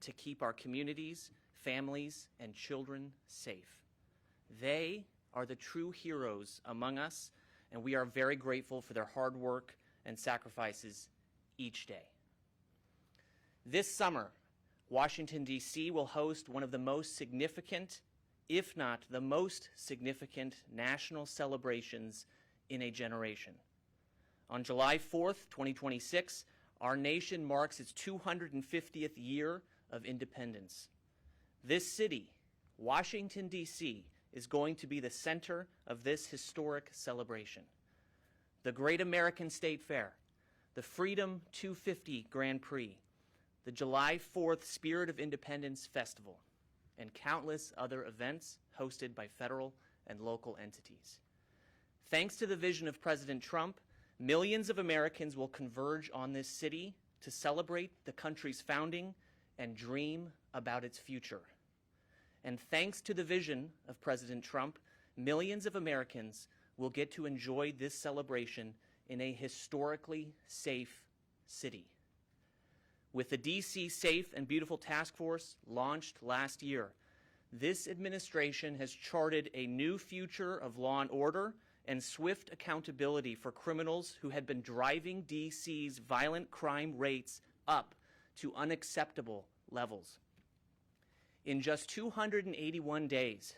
to keep our communities, families, and children safe. They are the true heroes among us, and we are very grateful for their hard work and sacrifices each day. This summer, Washington, D.C. will host one of the most significant, if not the most significant, national celebrations in a generation. On July 4th, 2026, our nation marks its 250th year of independence. This city, Washington, D.C., is going to be the center of this historic celebration. The Great American State Fair, the Freedom 250 Grand Prix, the July 4th Spirit of Independence Festival, and countless other events hosted by federal and local entities. Thanks to the vision of President Trump, millions of Americans will converge on this city to celebrate the country's founding and dream about its future. And thanks to the vision of President Trump, millions of Americans will get to enjoy this celebration in a historically safe city. With the D.C. Safe and Beautiful Task Force launched last year, this administration has charted a new future of law and order and swift accountability for criminals who had been driving D.C.'s violent crime rates up to unacceptable levels. In just 281 days,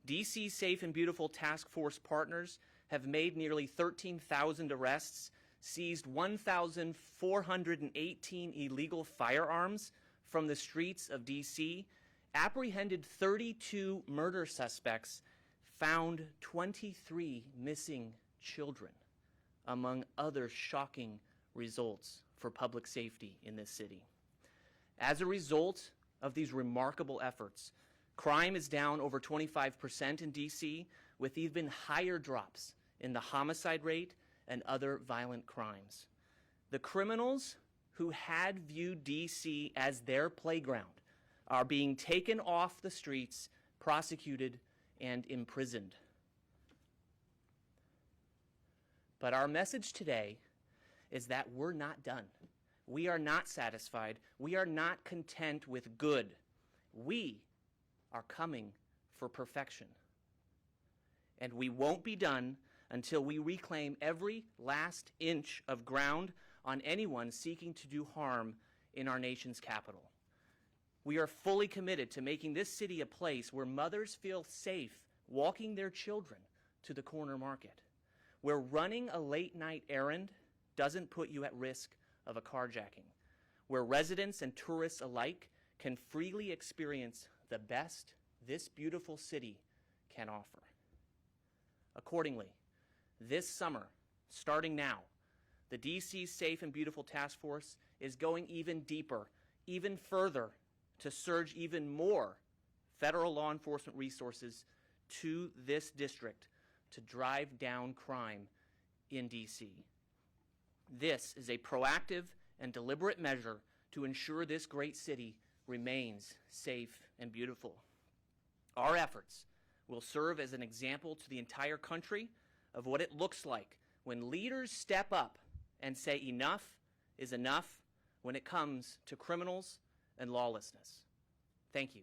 D.C. Safe and Beautiful Task Force partners have made nearly 13,000 arrests, seized 1,418 illegal firearms from the streets of D.C., apprehended 32 murder suspects, found 23 missing children, among other shocking results for public safety in this city. As a result of these remarkable efforts, crime is down over 25% in D.C., with even higher drops in the homicide rate and other violent crimes. The criminals who had viewed D.C. as their playground are being taken off the streets, prosecuted, and imprisoned. But our message today is that we're not done. We are not satisfied. We are not content with good. We are coming for perfection. And we won't be done until we reclaim every last inch of ground on anyone seeking to do harm in our nation's capital. We are fully committed to making this city a place where mothers feel safe walking their children to the corner market, where running a late-night errand doesn't put you at risk of a carjacking, where residents and tourists alike can freely experience the best this beautiful city can offer. Accordingly, this summer, starting now, the D.C. Safe and Beautiful Task Force is going even deeper, even further, to surge even more federal law enforcement resources to this district to drive down crime in D.C. This is a proactive and deliberate measure to ensure this great city remains safe and beautiful. Our efforts will serve as an example to the entire country of what it looks like when leaders step up and say enough is enough when it comes to criminals and lawlessness. Thank you.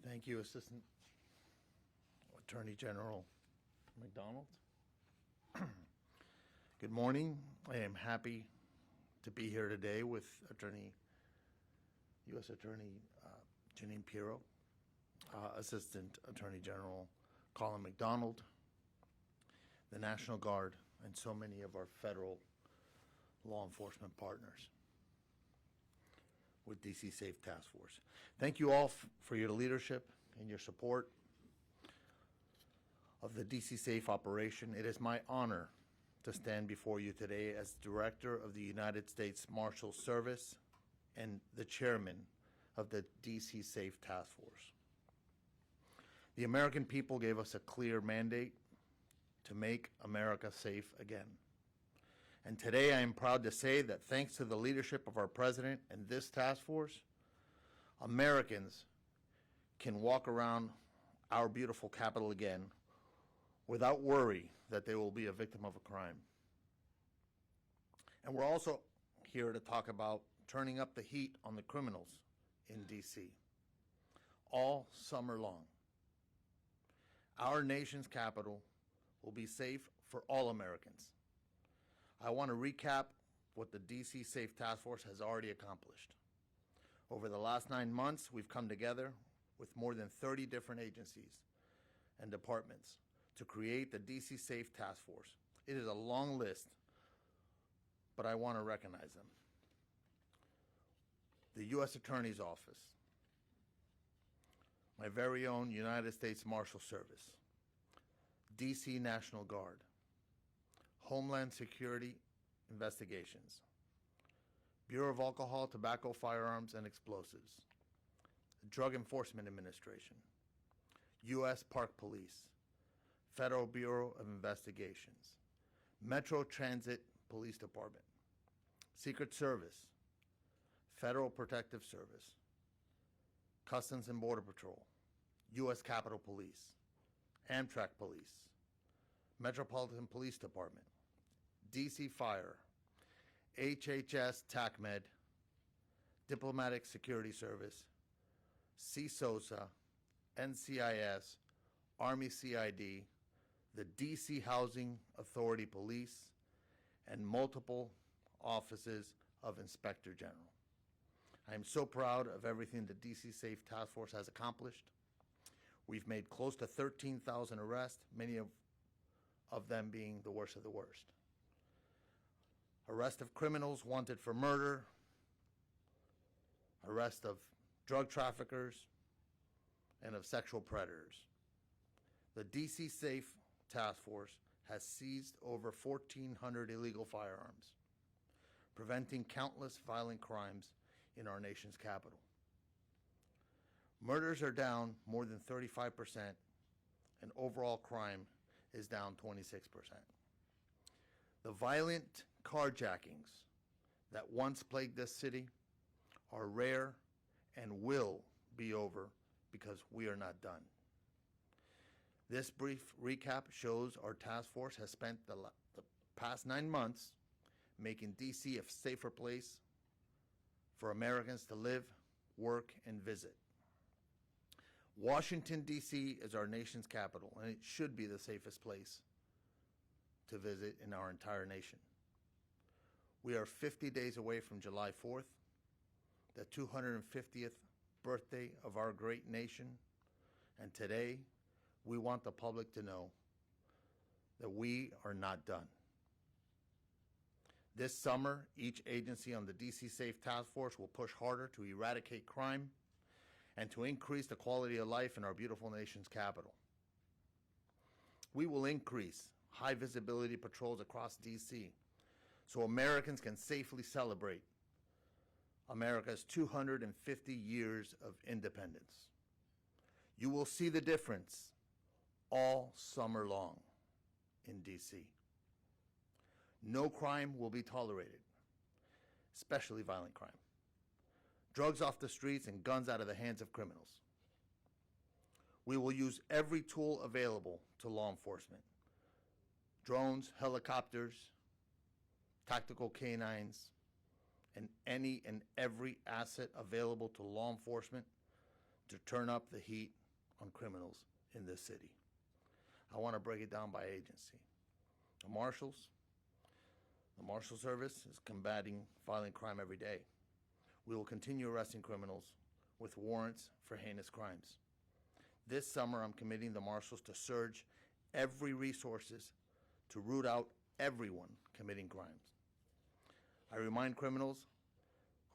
Thank you, Assistant Attorney General McDonald. Good morning. I am happy to be here today with U.S. Attorney Jeanine Pirro, Assistant Attorney General Colin McDonald, the National Guard, and so many of our federal law enforcement partners with D.C. Safe Task Force. Thank you all for your leadership and your support of the D.C. Safe operation. It is my honor to stand before you today as Director of the United States Marshal Service and the Chairman of the D.C. Safe Task Force. The American people gave us a clear mandate to make America safe again. And today I am proud to say that thanks to the leadership of our President and this task force, Americans can walk around our beautiful capital again without worry that they will be a victim of a crime. And we're also here to talk about turning up the heat on the criminals in D.C. all summer long. Our nation's capital will be safe for all Americans. I want to recap what the D.C. Safe Task Force has already accomplished. Over the last 9 months, we've come together with more than 30 different agencies and departments to create the D.C. Safe Task Force. It is a long list, but I want to recognize them. The U.S. Attorney's Office, my very own United States Marshal Service, D.C. National Guard, Homeland Security Investigations, Bureau of Alcohol, Tobacco, Firearms, and Explosives, Drug Enforcement Administration, U.S. Park Police, Federal Bureau of Investigations, Metro Transit Police Department, Secret Service, Federal Protective Service, Customs and Border Patrol, U.S. Capitol Police, Amtrak Police, Metropolitan Police Department, D.C. Fire, HHS TACMED, Diplomatic Security Service, CSOSA, NCIS, Army CID, the D.C. Housing Authority Police, and multiple offices of Inspector General. I am so proud of everything the D.C. Safe Task Force has accomplished. We've made close to 13,000 arrests, many of them being the worst of the worst. Arrest of criminals wanted for murder, arrest of drug traffickers, and of sexual predators. The D.C. Safe Task Force has seized over 1,400 illegal firearms, preventing countless violent crimes in our nation's capital. Murders are down more than 35%, and overall crime is down 26%. The violent carjackings that once plagued this city are rare and will be over because we are not done. This brief recap shows our task force has spent the past 9 months making D.C. a safer place for Americans to live, work, and visit. Washington, D.C. is our nation's capital, and it should be the safest place to visit in our entire nation. We are 50 days away from July 4th, the 250th birthday of our great nation, and today we want the public to know that we are not done. This summer, each agency on the D.C. Safe Task Force will push harder to eradicate crime and to increase the quality of life in our beautiful nation's capital. We will increase high visibility patrols across D.C. so Americans can safely celebrate America's 250 years of independence. You will see the difference all summer long in D.C. No crime will be tolerated, especially violent crime. Drugs off the streets and guns out of the hands of criminals. We will use every tool available to law enforcement. Drones, helicopters, tactical canines, and any and every asset available to law enforcement to turn up the heat on criminals in this city. I want to break it down by agency. The Marshal Service is combating violent crime every day. We will continue arresting criminals with warrants for heinous crimes. This summer, I'm committing the Marshals to surge every resources to root out everyone committing crimes. I remind criminals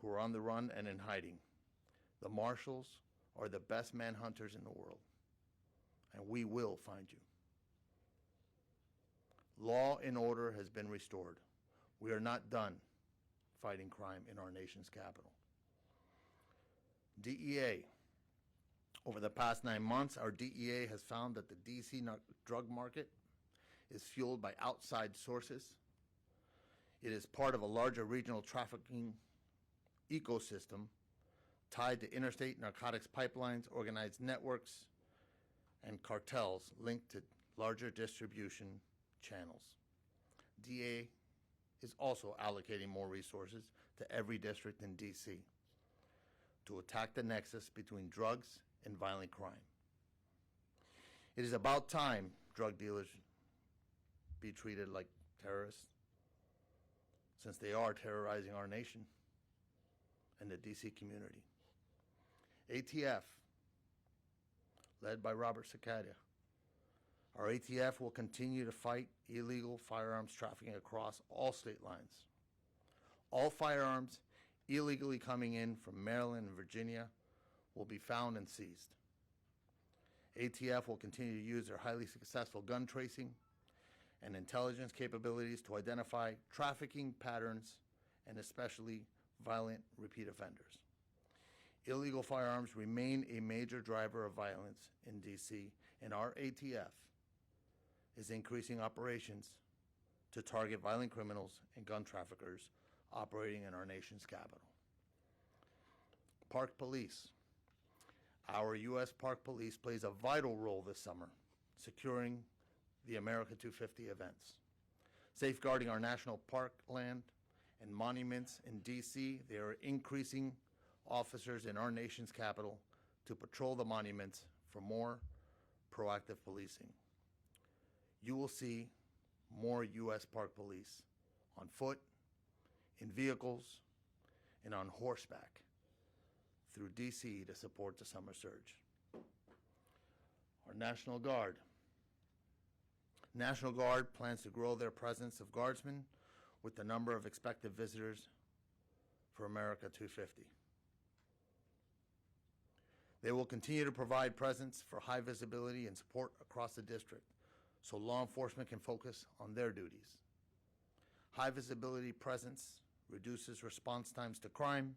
who are on the run and in hiding, the Marshals are the best manhunters in the world, and we will find you. Law and order has been restored. We are not done fighting crime in our nation's capital. DEA. Over the past 9 months, our DEA has found that the D.C. drug market is fueled by outside sources. It is part of a larger regional trafficking ecosystem tied to interstate narcotics pipelines, organized networks, and cartels linked to larger distribution channels. DA is also allocating more resources to every district in D.C. to attack the nexus between drugs and violent crime. It is about time drug dealers be treated like terrorists, since they are terrorizing our nation and the D.C. community. ATF, led by Robert Cicadia, our ATF will continue to fight illegal firearms trafficking across all state lines. All firearms illegally coming in from Maryland and Virginia will be found and seized. ATF will continue to use their highly successful gun tracing and intelligence capabilities to identify trafficking patterns and especially violent repeat offenders. Illegal firearms remain a major driver of violence in D.C., and our ATF is increasing operations to target violent criminals and gun traffickers operating in our nation's capital. Park Police. Our U.S. Park Police plays a vital role this summer, securing the America 250 events. Safeguarding our national parkland and monuments in D.C., they are increasing officers in our nation's capital to patrol the monuments for more proactive policing. You will see more U.S. Park Police on foot, in vehicles, and on horseback through D.C. to support the summer surge. Our National Guard. National Guard plans to grow their presence of guardsmen with the number of expected visitors for America 250. They will continue to provide presence for high visibility and support across the district so law enforcement can focus on their duties. High visibility presence reduces response times to crime,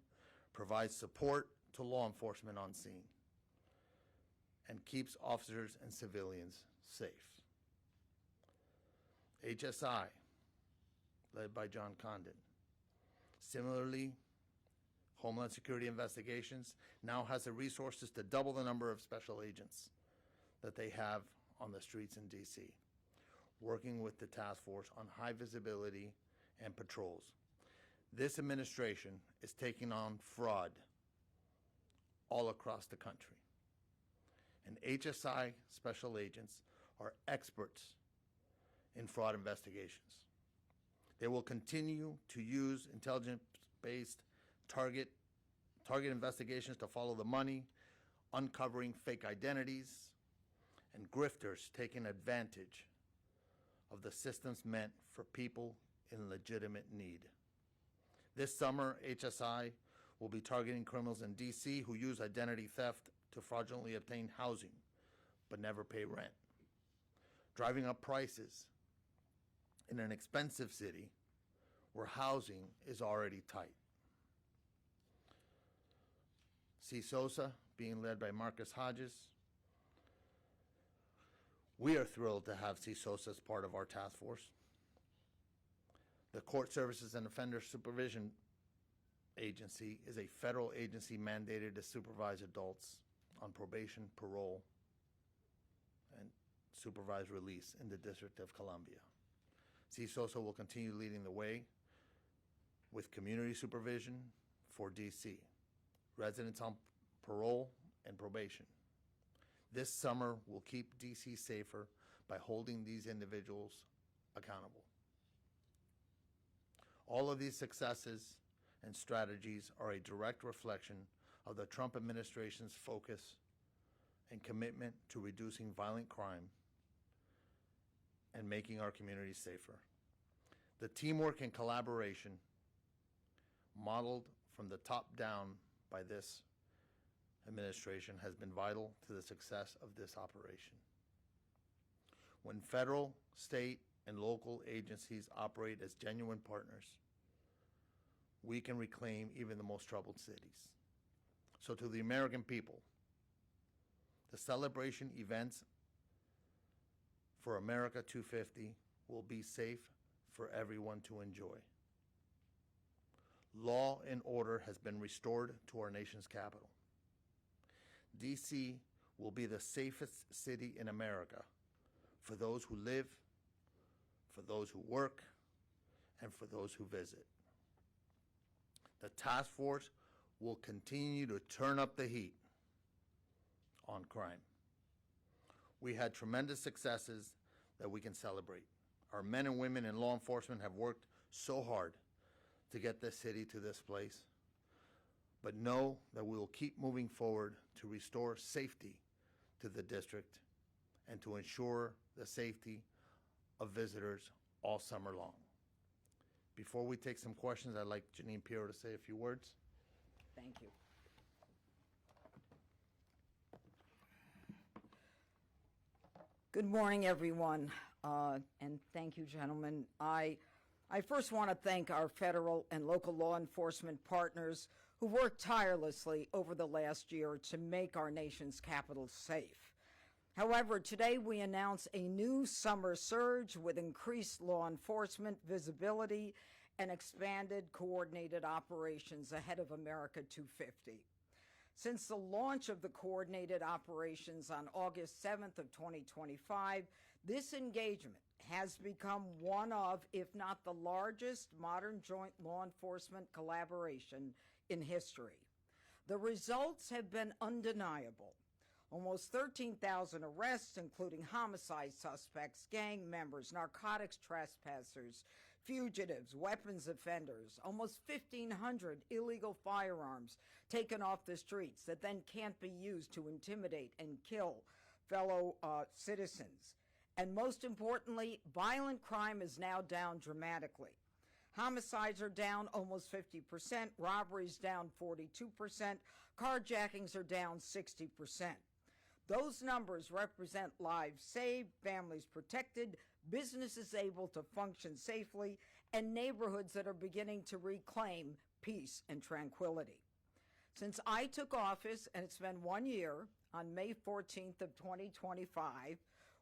provides support to law enforcement on scene, and keeps officers and civilians safe. HSI, led by John Condon. Similarly, Homeland Security Investigations now has the resources to double the number of special agents that they have on the streets in D.C., working with the task force on high visibility and patrols. This administration is taking on fraud all across the country. And HSI special agents are experts in fraud investigations. They will continue to use intelligence-based target investigations to follow the money, uncovering fake identities, and grifters taking advantage of the systems meant for people in legitimate need. This summer, HSI will be targeting criminals in D.C. who use identity theft to fraudulently obtain housing but never pay rent, driving up prices in an expensive city where housing is already tight. CSOSA, being led by Marcus Hodges. We are thrilled to have CSOSA as part of our task force. The Court Services and Offender Supervision Agency is a federal agency mandated to supervise adults on probation, parole, and supervised release in the District of Columbia. CSOSA will continue leading the way with community supervision for D.C., residents on parole and probation. This summer, we'll keep D.C. safer by holding these individuals accountable. All of these successes and strategies are a direct reflection of the Trump administration's focus and commitment to reducing violent crime and making our communities safer. The teamwork and collaboration modeled from the top down by this administration has been vital to the success of this operation. When federal, state, and local agencies operate as genuine partners, we can reclaim even the most troubled cities. So to the American people, the celebration events for America 250 will be safe for everyone to enjoy. law and order has been restored to our nation's capital. D.C. will be the safest city in America for those who live, for those who work, and for those who visit. The task force will continue to turn up the heat on crime. We had tremendous successes that we can celebrate. Our men and women in law enforcement have worked so hard to get this city to this place, but know that we will keep moving forward to restore safety to the district and to ensure the safety of visitors all summer long. Before we take some questions, I'd like Jeanine Pirro to say a few words. Thank you. Good morning, everyone, and thank you, gentlemen. I first want to thank our federal and local law enforcement partners who worked tirelessly over the last year to make our nation's capital safe. However, today we announce a new summer surge with increased law enforcement visibility and expanded coordinated operations ahead of America 250. Since the launch of the coordinated operations on August 7th of 2025, this engagement has become one of, if not the largest, modern joint law enforcement collaboration in history. The results have been undeniable. Almost 13,000 arrests, including homicide suspects, gang members, narcotics trespassers, fugitives, weapons offenders, almost 1,500 illegal firearms taken off the streets that then can't be used to intimidate and kill fellow citizens. And most importantly, violent crime is now down dramatically. Homicides are down almost 50%, robberies down 42%, carjackings are down 60%. Those numbers represent lives saved, families protected, businesses able to function safely, and neighborhoods that are beginning to reclaim peace and tranquility. Since I took office, and it's been 1 year, on May 14th of 2025,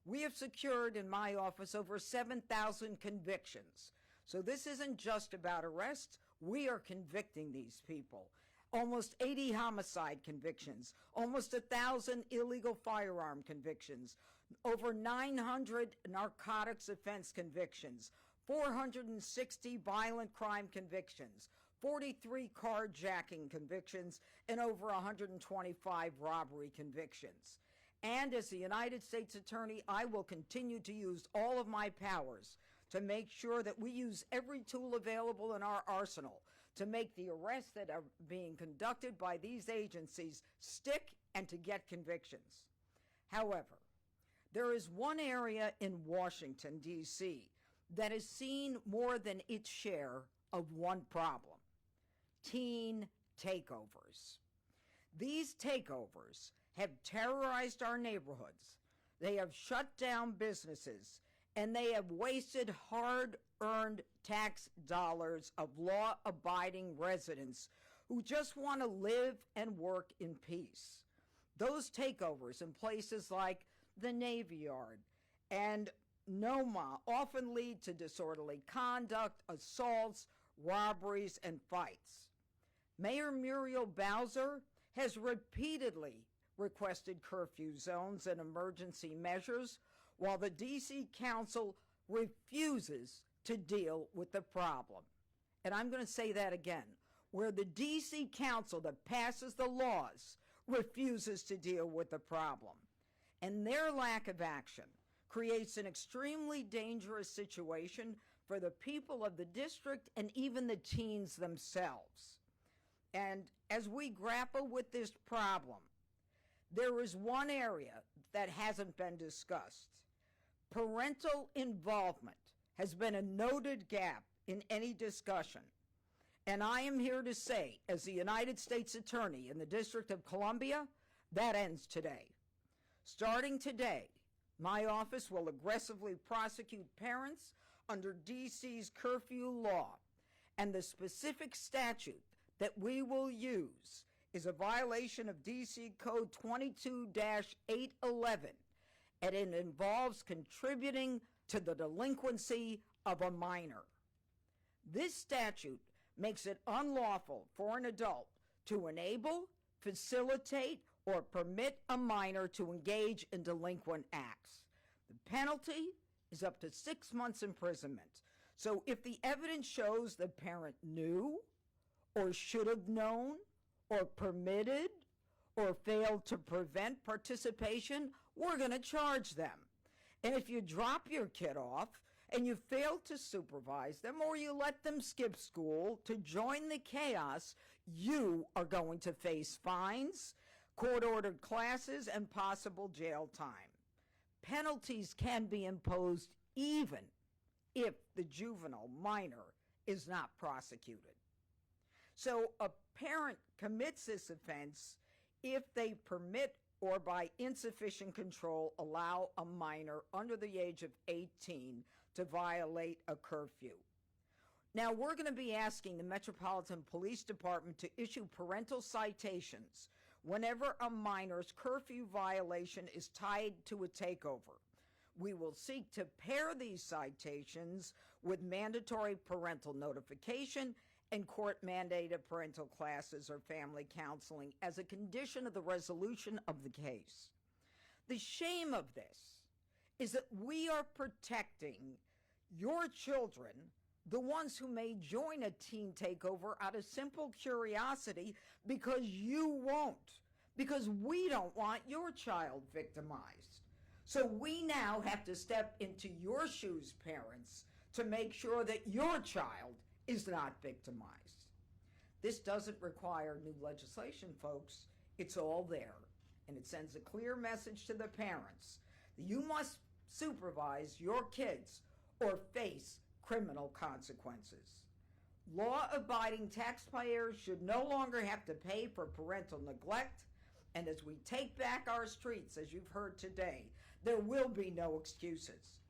we have secured in my office over 7,000 convictions. So this isn't just about arrests. We are convicting these people. Almost 80 homicide convictions, almost 1,000 illegal firearm convictions, over 900 narcotics offense convictions, 460 violent crime convictions, 43 carjacking convictions, and over 125 robbery convictions. And as the United States Attorney, I will continue to use all of my powers to make sure that we use every tool available in our arsenal to make the arrests that are being conducted by these agencies stick and to get convictions. However, there is one area in Washington, D.C. that has seen more than its share of one problem: teen takeovers. These takeovers have terrorized our neighborhoods. They have shut down businesses, and they have wasted hard-earned tax dollars of law-abiding residents who just want to live and work in peace. Those takeovers in places like the Navy Yard and NOMA often lead to disorderly conduct, assaults, robberies, and fights. Mayor Muriel Bowser has repeatedly requested curfew zones and emergency measures, while the D.C. Council refuses to deal with the problem. And I'm going to say that again. Where the D.C. Council that passes the laws refuses to deal with the problem. And their lack of action creates an extremely dangerous situation for the people of the district and even the teens themselves. And as we grapple with this problem, there is one area that hasn't been discussed. Parental involvement has been a noted gap in any discussion. And I am here to say, as the United States Attorney in the District of Columbia, that ends today. Starting today, my office will aggressively prosecute parents under D.C.'s curfew law, and the specific statute that we will use is a violation of D.C. Code 22-811, and it involves contributing to the delinquency of a minor. This statute makes it unlawful for an adult to enable, facilitate, or permit a minor to engage in delinquent acts. The penalty is up to 6 months imprisonment. So if the evidence shows the parent knew or should have known or permitted or failed to prevent participation, we're going to charge them. And if you drop your kid off and you fail to supervise them or you let them skip school to join the chaos, you are going to face fines, court-ordered classes, and possible jail time. Penalties can be imposed even if the juvenile minor is not prosecuted. So a parent commits this offense if they permit or by insufficient control allow a minor under the age of 18 to violate a curfew. Now, we're going to be asking the Metropolitan Police Department to issue parental citations whenever a minor's curfew violation is tied to a takeover. We will seek to pair these citations with mandatory parental notification and court-mandated parental classes or family counseling as a condition of the resolution of the case. The shame of this is that we are protecting your children, the ones who may join a teen takeover out of simple curiosity, because you won't, because we don't want your child victimized. So we now have to step into your shoes, parents, to make sure that your child is not victimized. This doesn't require new legislation, folks. It's all there. And it sends a clear message to the parents that you must supervise your kids or face criminal consequences. Law-abiding taxpayers should no longer have to pay for parental neglect. And as we take back our streets, as you've heard today, there will be no excuses.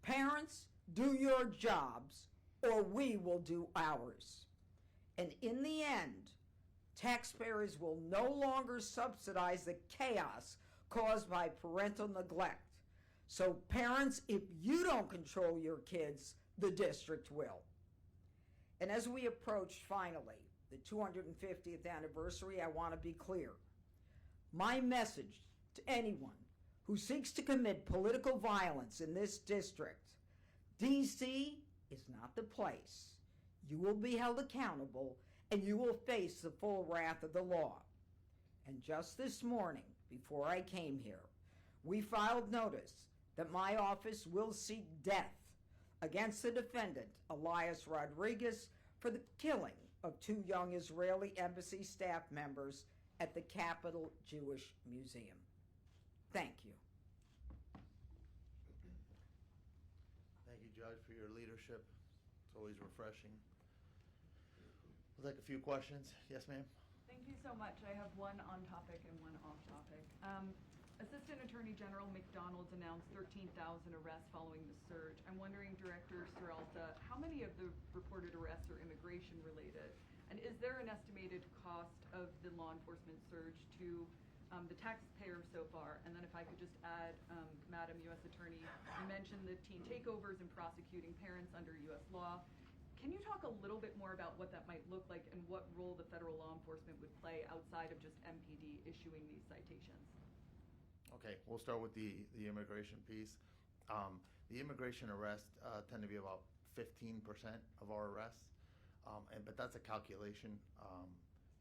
Parents, do your jobs, or we will do ours. And in the end, taxpayers will no longer subsidize the chaos caused by parental neglect. So parents, if you don't control your kids, the district will. And as we approach, finally, the 250th anniversary, I want to be clear. My message to anyone who seeks to commit political violence in this district: D.C. is not the place. You will be held accountable, and you will face the full wrath of the law. And just this morning, before I came here, we filed notice that my office will seek death against the defendant, Elias Rodriguez, for the killing of 2 young Israeli embassy staff members at the Capitol Jewish Museum. Thank you. Thank you, Judge, for your leadership. It's always refreshing. We'll take a few questions. Yes, ma'am? Thank you so much. I have one on topic and one off topic. Assistant Attorney General McDonald's announced 13,000 arrests following the surge. I'm wondering, Director Seralta, how many of the reported arrests are immigration related? And is there an estimated cost of the law enforcement surge to the taxpayer so far? And then if I could just add, Madam U.S. Attorney, you mentioned the teen takeovers and prosecuting parents under U.S. law. Can you talk a little bit more about what that might look like and what role the federal law enforcement would play outside of just MPD issuing these citations? Okay, we'll start with the immigration piece. The immigration arrests tend to be about 15% of our arrests, but that's a calculation.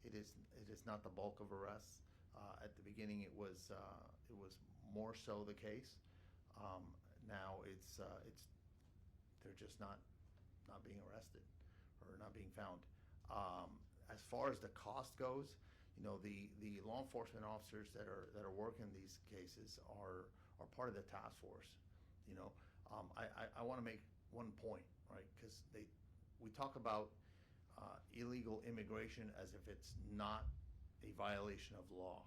It is not the bulk of arrests. At the beginning, it was more so the case. Now they're just not being arrested or not being found. As far as the cost goes, the law enforcement officers that are working these cases are part of the task force. I want to make one point, right? Because we talk about illegal immigration as if it's not a violation of law,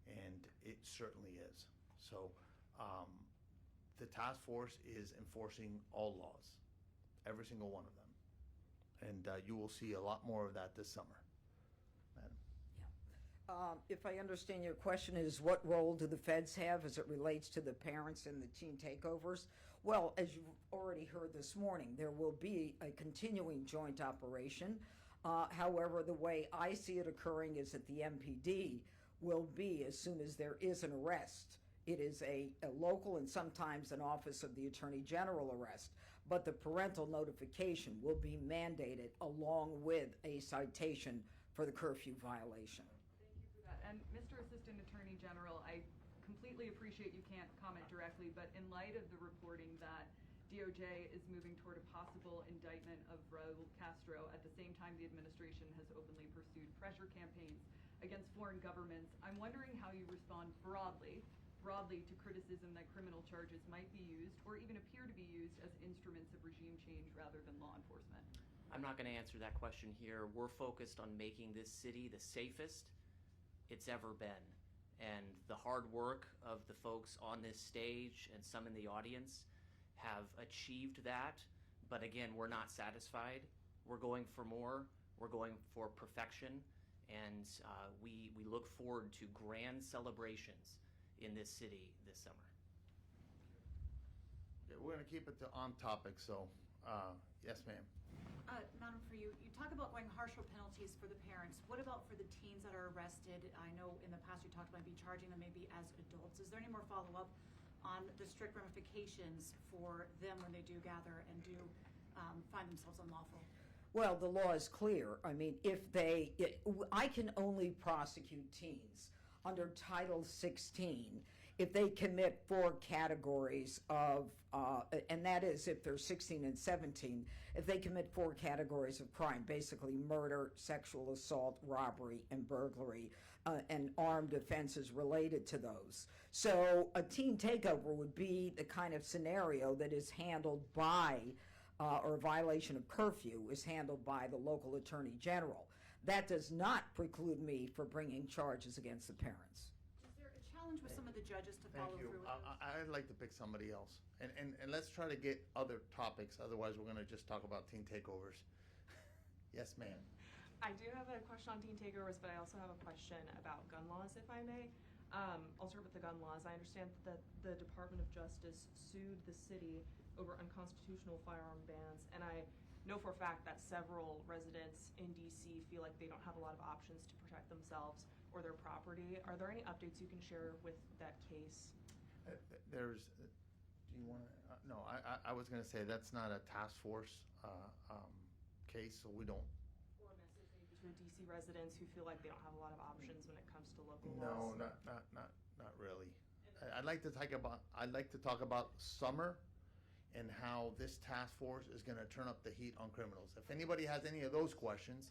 and it certainly is. So the task force is enforcing all laws, every single one of them, and you will see a lot more of that this summer. Madam. If I understand your question is, what role do the feds have as it relates to the parents and the teen takeovers? Well, as you've already heard this morning, there will be a continuing joint operation. However, the way I see it occurring is that the MPD will be, as soon as there is an arrest, it is a local and sometimes an Office of the Attorney General arrest, but the parental notification will be mandated along with a citation for the curfew violation. Thank you for that. And Mr. Assistant Attorney General, I completely appreciate you can't comment directly, but in light of the reporting that DOJ is moving toward a possible indictment of Raul Castro at the same time the administration has openly pursued pressure campaigns against foreign governments, I'm wondering how you respond broadly to criticism that criminal charges might be used or even appear to be used as instruments of regime change rather than law enforcement. I'm not going to answer that question here. We're focused on making this city the safest it's ever been. And the hard work of the folks on this stage and some in the audience have achieved that. But again, we're not satisfied. We're going for more. We're going for perfection. And we look forward to grand celebrations in this city this summer. Yeah, we're going to keep it on topic, so yes, ma'am. Madam, for you, you talk about going harsher penalties for the parents. What about for the teens that are arrested? I know in the past you talked about maybe charging them maybe as adults. Is there any more follow-up on the strict ramifications for them when they do gather and do find themselves unlawful? Well, the law is clear. I mean, I can only prosecute teens under Title 16 if they commit 4 categories of, and that is if they're 16 and 17, if they commit 4 categories of crime, basically murder, sexual assault, robbery, and burglary, and armed offenses related to those. So a teen takeover would be the kind of scenario that is handled by, or a violation of curfew is handled by the local attorney general. That does not preclude me for bringing charges against the parents. Is there a challenge with some of the judges to Thank follow you. through with those? I'd like to pick somebody else. And let's try to get other topics, otherwise we're going to just talk about teen takeovers. Yes, ma'am. I do have a question on teen takeovers, but I also have a question about gun laws, if I may. I'll start with the gun laws. I understand that the Department of Justice sued the city over unconstitutional firearm bans, and I know for a fact that several residents in DC feel like they don't have a lot of options to protect themselves or their property. Are there any updates you can share with that case? Do you want to, no, I was going to say that's not a task force case, so we don't. Or a message maybe to DC residents who feel like they don't have a lot of options when it comes to local No, laws? not really. I'd like to talk about summer and how this task force is going to turn up the heat on criminals. If anybody has any of those questions,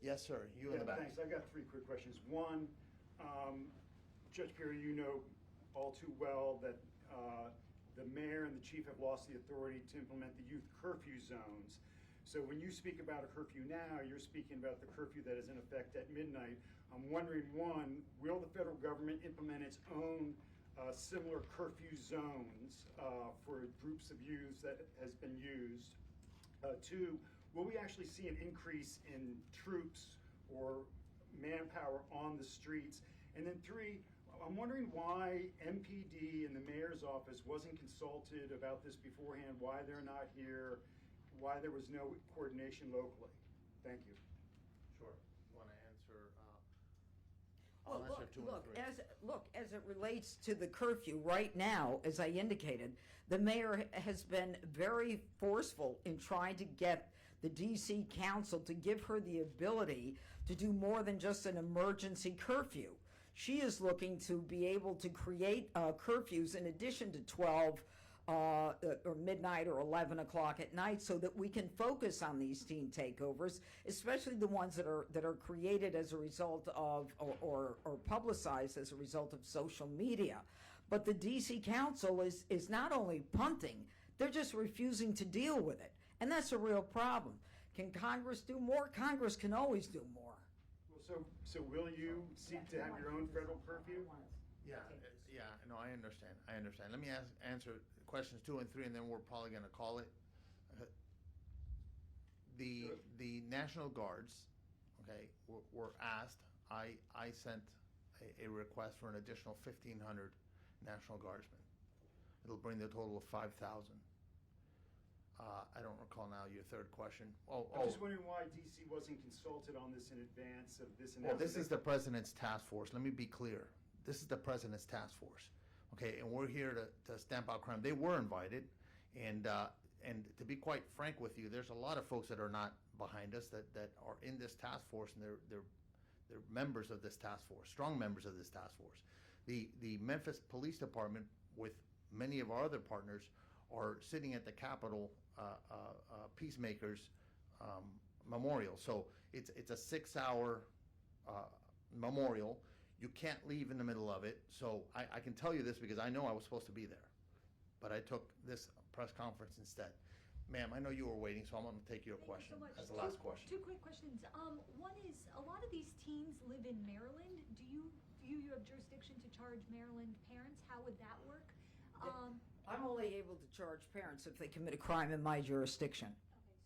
yes, sir. You in the back. Thanks. I got 3 quick questions. One, Judge Pirro, you know all too well that the mayor and the chief have lost the authority to implement the youth curfew zones. So when you speak about a curfew now, you're speaking about the curfew that is in effect at midnight. I'm wondering, one, will the federal government implement its own similar curfew zones for groups of youths that has been used? 2, will we actually see an increase in troops or manpower on the streets? And then 3, I'm wondering why MPD and the mayor's office wasn't consulted about this beforehand, why they're not here, why there was no coordination locally. Thank you. Sure. You want to answer? I'll answer 2 and 3. As it relates to the curfew, right now, as I indicated, the mayor has been very forceful in trying to get the DC Council to give her the ability to do more than just an emergency curfew. She is looking to be able to create curfews in addition to 12 or midnight or 11 o'clock at night, so that we can focus on these teen takeovers, especially the ones that are created as a result of or publicized as a result of social media. But the DC Council is not only punting, they're just refusing to deal with it. And that's a real problem. Can Congress do more? Congress can always do more. Well, so will you seek to have your own federal curfew? Yeah, no, I understand. Let me answer questions 2 and 3, and then we're probably going to call it. The National Guards, okay, were asked. I sent a request for an additional 1,500 National Guardsmen. It'll bring the total of 5,000. I don't recall now your third question. I'm just wondering why DC wasn't consulted on this in advance of this Well, announcement. this is the president's task force. Let me be clear. This is the president's task force. Okay, and we're here to stamp out crime. They were invited, and to be quite frank with you, there's a lot of folks that are not behind us that are in this task force, and they're members of this task force, strong members of this task force. The Memphis Police Department, with many of our other partners, are sitting at the Capitol Peacemakers Memorial. So it's a 6-hour memorial. You can't leave in the middle of it. So I can tell you this because I know I was supposed to be there, but I took this press conference instead. Ma'am, I know you were waiting, so I'm going to take your question Thank you so much. as the last question. Two quick questions. One is, a lot of these teens live in Maryland. Do you have jurisdiction to charge Maryland parents? How would that work? I'm only able to charge parents if they commit a crime in my jurisdiction.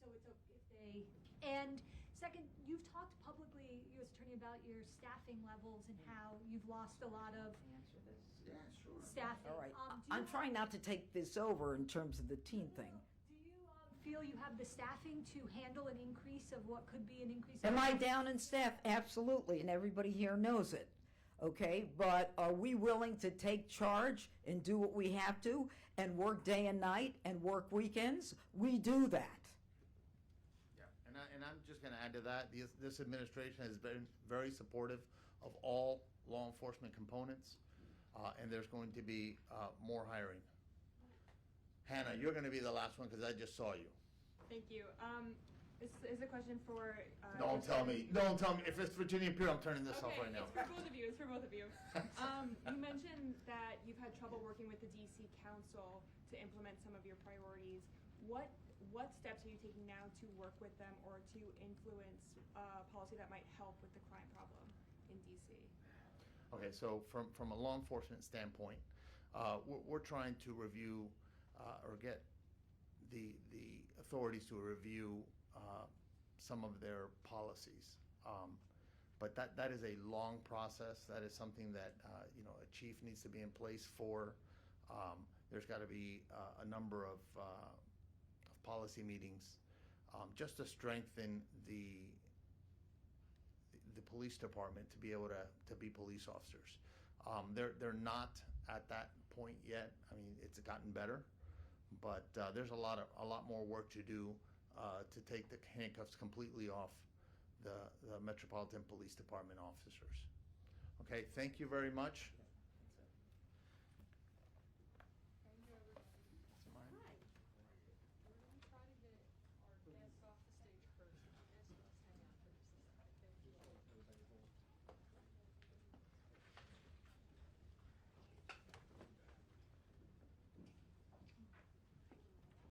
Okay, so it's if they. And second, you've talked publicly, U.S. Attorney, about your staffing levels and how you've lost a lot of staffing. All right. Do I'm you trying not to take this over in terms of the teen thing. Do you feel you have the staffing to handle an increase of what could be an increase? Am I down in staff? Absolutely, and everybody here knows it. Okay, but are we willing to take charge and do what we have to and work day and night and work weekends? We do that. Yeah, and I'm just going to add to that. This administration has been very supportive of all law enforcement components, and there's going to be more hiring. Hannah, you're going to be the last one because I just saw you. Thank you. This is a question for. Don't tell me. Don't tell me. If it's for Jeanine Pirro, I'm turning this off right now. It's for both of you. It's for both of you. You mentioned that you've had trouble working with the DC Council to implement some of your priorities. What steps are you taking now to work with them or to influence policy that might help with the crime problem in DC? Okay, so from a law enforcement standpoint, we're trying to review or get the authorities to review some of their policies. But that is a long process. That is something that a chief needs to be in place for. There's got to be a number of policy meetings just to strengthen the police department to be able to be police officers. They're not at that point yet. I mean, it's gotten better, but there's a lot more work to do to take the handcuffs completely off the Metropolitan Police Department officers. Okay, thank you very much.